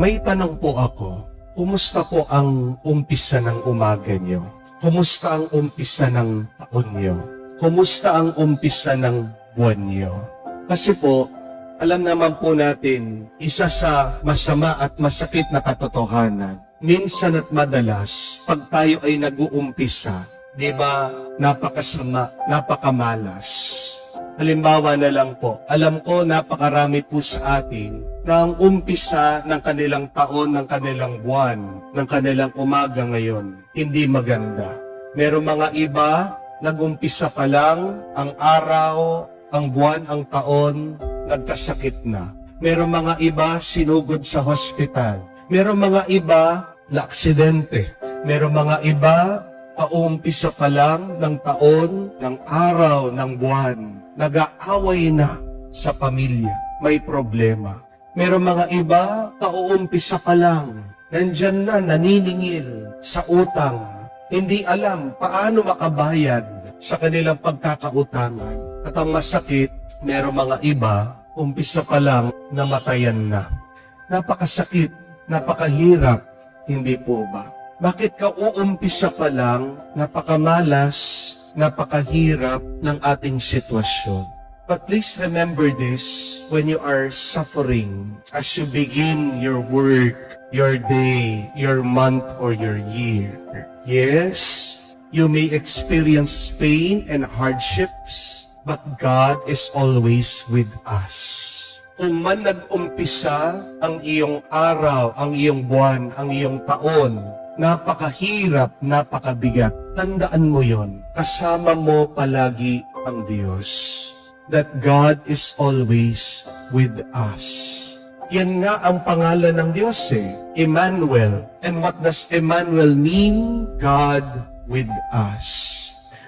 May tanong po ako, kumusta po ang umpisa ng umaga nyo? Kumusta ang umpisa ng taon nyo? Kumusta ang umpisa ng buwan nyo? Kasi po, alam naman po natin, isa sa masama at masakit na katotohanan, minsan at madalas, pag tayo ay nag-uumpisa, di ba, napakasama, napakamalas. Halimbawa na lang po, alam ko napakarami po sa atin na ang umpisa ng kanilang taon, ng kanilang buwan, ng kanilang umaga ngayon, hindi maganda. Merong mga iba, nag-umpisa pa lang, ang araw, ang buwan, ang taon, nagkasakit na. Merong mga iba, sinugod sa hospital. Merong mga iba, na-aksidente. Merong mga iba, paumpisa pa lang ng taon, ng araw, ng buwan, nag-aaway na sa pamilya, may problema. Merong mga iba, pauumpisa pa lang, nandyan na naniningil sa utang, hindi alam paano makabayad sa kanilang pagkakautangan. At ang masakit, merong mga iba, umpisa pa lang, namatayan na. Napakasakit, napakahirap, hindi po ba? Bakit ka uumpisa pa lang, napakamalas, napakahirap ng ating sitwasyon? But please remember this when you are suffering as you begin your work, your day, your month, or your year. Yes, you may experience pain and hardships, but God is always with us. Kung man nag-umpisa ang iyong araw, ang iyong buwan, ang iyong taon, napakahirap, napakabigat. Tandaan mo yon. Kasama mo palagi ang Diyos. That God is always with us. Yan nga ang pangalan ng Diyos Emmanuel. And what does Emmanuel mean? God with us.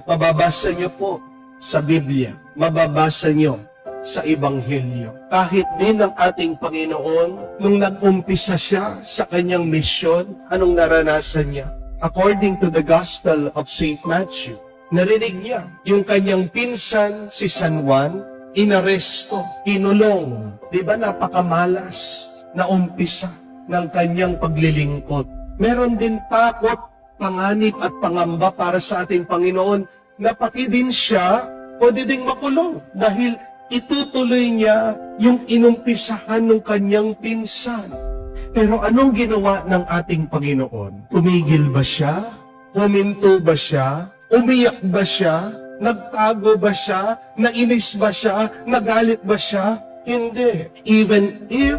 Mababasa niyo po sa Biblia. Mababasa niyo sa Ebanghelyo. Kahit din ang ating Panginoon, nung nag-umpisa siya sa kanyang misyon, anong naranasan niya? According to the Gospel of St. Matthew, narinig niya yung kanyang pinsan, si San Juan, inaresto, kinulong. Di ba napakamalas na umpisa ng kanyang paglilingkod? Meron din takot, panganib at pangamba para sa ating Panginoon na pati din siya pwede ding makulong dahil itutuloy niya yung inumpisahan ng kanyang pinsan. Pero anong ginawa ng ating Panginoon? Tumigil ba siya? Huminto ba siya? Umiyak ba siya? Nagtago ba siya? Nainis ba siya? Nagalit ba siya? Hindi. Even if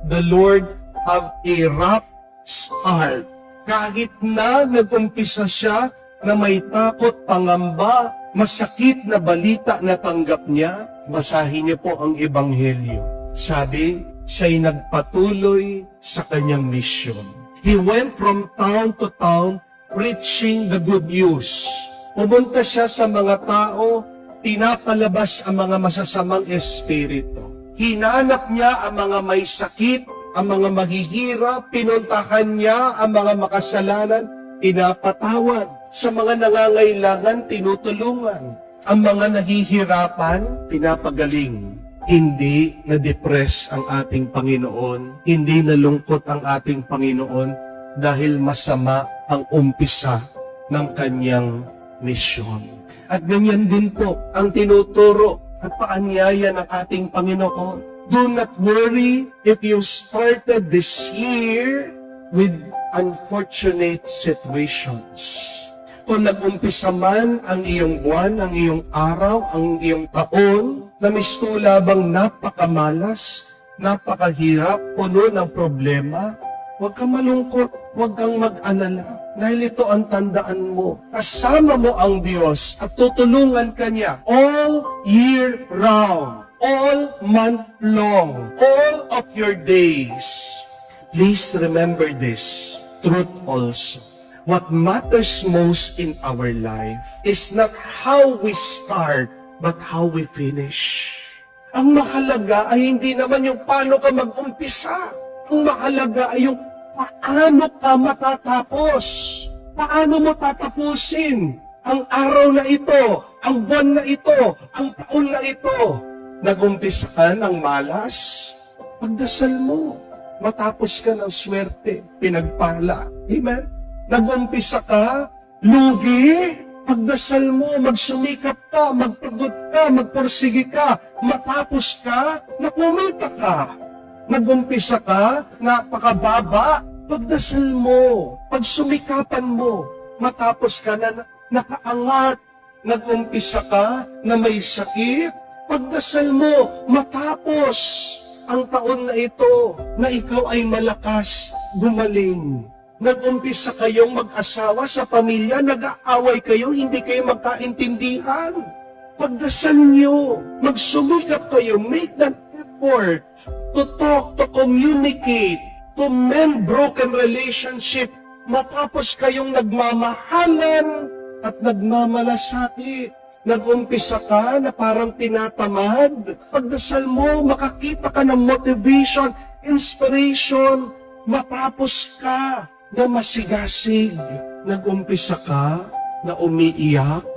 the Lord have a rough start, kahit na nag-umpisa siya na may takot, pangamba, masakit na balita na tanggap niya, basahin niyo po ang Ebanghelyo. Sabi, siya'y nagpatuloy sa kanyang misyon. He went from town to town preaching the good news. Pumunta siya sa mga tao, pinapalabas ang mga masasamang espiritu. Hinanap niya ang mga may sakit, ang mga maghihirap, pinuntahan niya ang mga makasalanan, pinapatawad. Sa mga nangangailangan, tinutulungan. Ang mga nahihirapan, pinapagaling. Hindi na-depress ang ating Panginoon, hindi nalungkot ang ating Panginoon dahil masama ang umpisa ng kanyang misyon. At ganyan din po ang tinuturo at paanyaya ng ating Panginoon. Do not worry if you started this year with unfortunate situations. Kung nag-umpisa man ang iyong buwan, ang iyong araw, ang iyong taon, na mistulabang napakamalas, napakahirap, puno ng problema, huwag kang malungkot, huwag kang mag-alala. Dahil ito ang tandaan mo. Kasama mo ang Diyos at tutulungan ka niya all year round, all month long, all of your days. Please remember this truth also. What matters most in our life is not how we start, but how we finish. Ang mahalaga ay hindi naman yung paano ka mag-umpisa. Ang mahalaga ay yung paano ka matatapos. Paano mo tatapusin ang araw na ito, ang buwan na ito, ang taon na ito. Nag-umpisa ka ng malas, pagdasal mo. matapos ka ng swerte, pinagpala. Amen? Nag-umpisa ka, lugi, pagdasal mo, magsumikap ka, magpagod ka, magporsige ka, matapos ka, nakumita ka. Nag-umpisa ka, napakababa, pagdasal mo, pagsumikapan mo, matapos ka na nakaangat. Nag-umpisa ka na may sakit, pagdasal mo, matapos ang taon na ito, na ikaw ay malakas, gumaling. Nag-umpisa kayong mag-asawa sa pamilya, nag-aaway kayo, hindi kayo magkaintindihan. Pagdasal nyo, magsumikap kayo, make that effort to talk, to communicate, to mend broken relationship, matapos kayong nagmamahalan at nagmamalasakit. Nag-umpisa ka na parang tinatamad. Pagdasal mo, makakita ka ng motivation, inspiration. Matapos ka na masigasig. Nag-umpisa ka na umiiyak.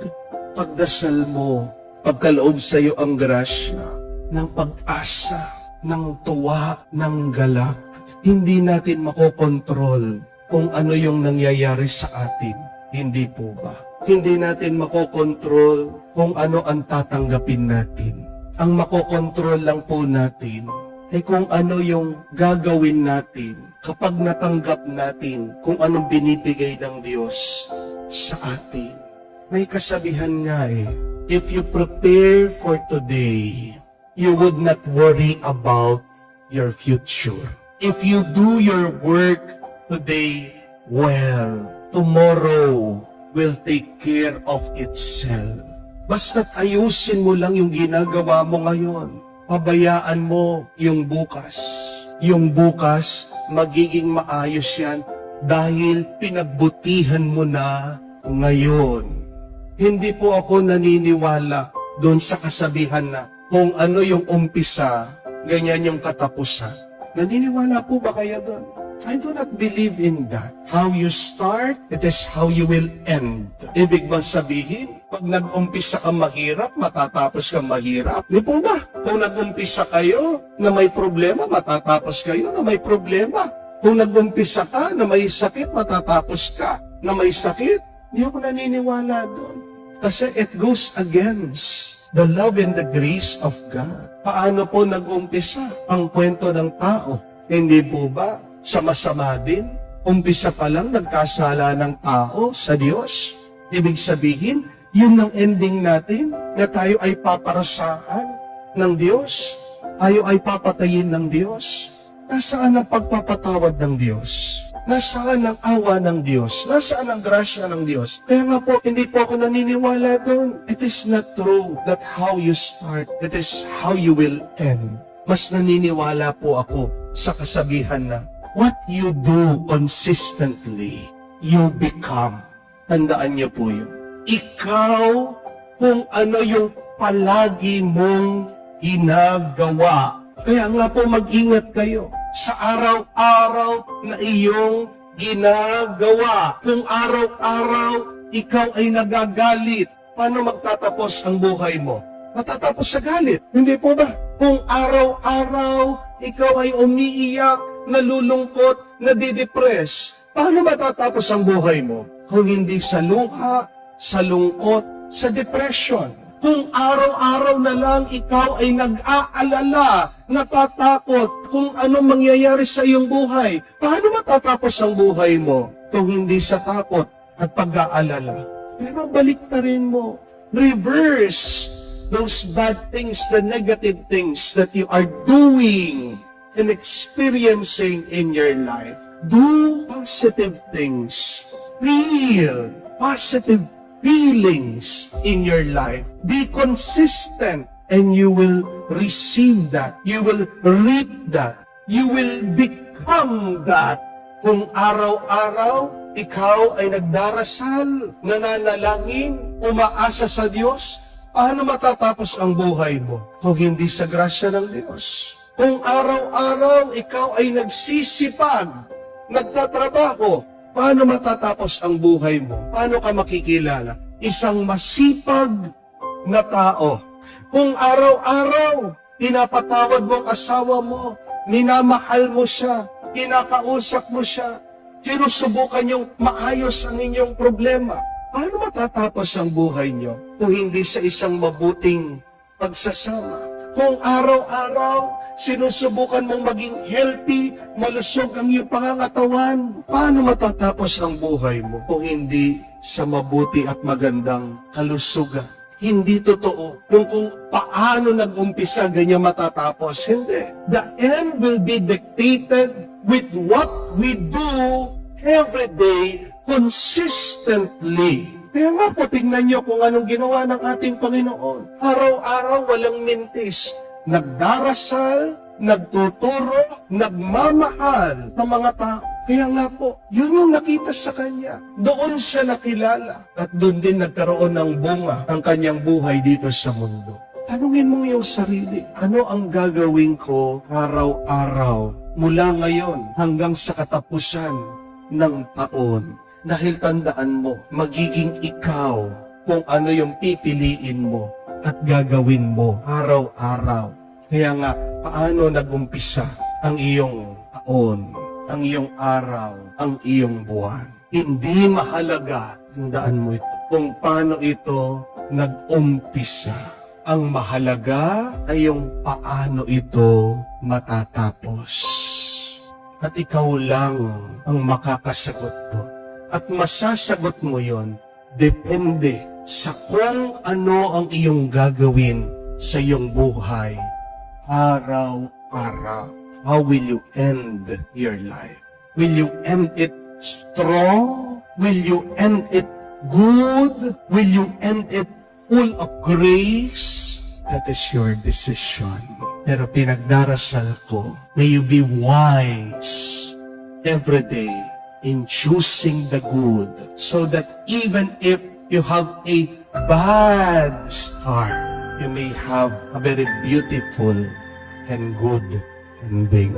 Pagdasal mo, pagkaloob sa iyo ang grasya ng pag-asa, ng tuwa, ng galak. Hindi natin makokontrol kung ano yung nangyayari sa atin. Hindi po ba? Hindi natin makokontrol kung ano ang tatanggapin natin. Ang makokontrol lang po natin ay kung ano yung gagawin natin kapag natanggap natin kung anong binibigay ng Diyos sa atin. May kasabihan nga if you prepare for today, you would not worry about your future. If you do your work today well, tomorrow will take care of itself. Basta't ayusin mo lang yung ginagawa mo ngayon. Pabayaan mo yung bukas. Yung bukas, magiging maayos yan dahil pinagbutihan mo na ngayon. Hindi po ako naniniwala doon sa kasabihan na kung ano yung umpisa, ganyan yung katapusan. Naniniwala po ba kaya doon? I do not believe in that. How you start, it is how you will end. Ibig bang sabihin, pag nag-umpisa kang mahirap, matatapos kang mahirap? Di po ba? Kung nag-umpisa kayo na may problema, matatapos kayo na may problema. Kung nag-umpisa ka na may sakit, matatapos ka na may sakit. Di ako naniniwala doon. Kasi it goes against the love and the grace of God. Paano po nag-umpisa ang kwento ng tao? Hindi po ba? Sama-sama din, umpisa pa lang nagkasala ng tao sa Diyos. Ibig sabihin, yun ang ending natin, na tayo ay paparasahan ng Diyos, tayo ay papatayin ng Diyos. Nasaan ang pagpapatawad ng Diyos? Nasaan ang awa ng Diyos? Nasaan ang grasya ng Diyos? Kaya nga po, hindi po ako naniniwala doon. It is not true that how you start, it is how you will end. Mas naniniwala po ako sa kasabihan na, what you do consistently, you become. Tandaan niyo po yun. Ikaw, kung ano yung palagi mong ginagawa. Kaya nga po mag-ingat kayo sa araw-araw na iyong ginagawa. Kung araw-araw ikaw ay nagagalit, paano magtatapos ang buhay mo? Matatapos sa galit. Hindi po ba? Kung araw-araw ikaw ay umiiyak, nalulungkot, nadidepress, paano matatapos ang buhay mo? Kung hindi sa luha, sa lungkot, sa depression. Kung araw-araw na lang ikaw ay nag-aalala, natatakot kung anong mangyayari sa iyong buhay, paano matatapos ang buhay mo? Kung hindi sa takot at pag-aalala. Pero baliktarin mo. Reverse those bad things, the negative things that you are doing and experiencing in your life. Do positive things. Feel positive feelings in your life. Be consistent and you will receive that. You will reap that. You will become that. Kung araw-araw ikaw ay nagdarasal, nananalangin, umaasa sa Diyos, paano matatapos ang buhay mo kung hindi sa grasya ng Diyos? Kung araw-araw ikaw ay nagsisipag, nagtatrabaho, paano matatapos ang buhay mo? Paano ka makikilala? Isang masipag na tao. Kung araw-araw pinapatawad mo ang asawa mo, minamahal mo siya, kinakausap mo siya, sinusubukan yung maayos ang inyong problema. Paano matatapos ang buhay nyo kung hindi sa isang mabuting pagsasama? Kung araw-araw sinusubukan mong maging healthy, malusog ang iyong pangangatawan, paano matatapos ang buhay mo kung hindi sa mabuti at magandang kalusugan? Hindi totoo kung paano nag-umpisa ganyan matatapos. Hindi. The end will be dictated with what we do every day consistently. Kaya nga po, tingnan nyo kung anong ginawa ng ating Panginoon. Araw-araw walang mintis. Nagdarasal, nagtuturo, nagmamahal sa mga tao. Kaya nga po, yun yung nakita sa kanya. Doon siya nakilala. At doon din nagkaroon ng bunga ang kanyang buhay dito sa mundo. Tanungin mo iyong sarili, ano ang gagawin ko araw-araw mula ngayon hanggang sa katapusan ng taon? Dahil tandaan mo, magiging ikaw kung ano yung pipiliin mo at gagawin mo araw-araw. Kaya nga, paano nag-umpisa ang iyong taon, ang iyong araw, ang iyong buwan? Hindi mahalaga, tandaan mo ito, kung paano ito nag-umpisa. Ang mahalaga ay yung paano ito matatapos. At ikaw lang ang makakasagot doon. At masasagot mo yon depende sa kung ano ang iyong gagawin sa iyong buhay araw-araw. How will you end your life? Will you end it strong? Will you end it good? Will you end it full of grace? That is your decision. Pero pinagdarasal ko, may you be wise every day in choosing the good, so that even if you have a bad start, you may have a very beautiful and good ending.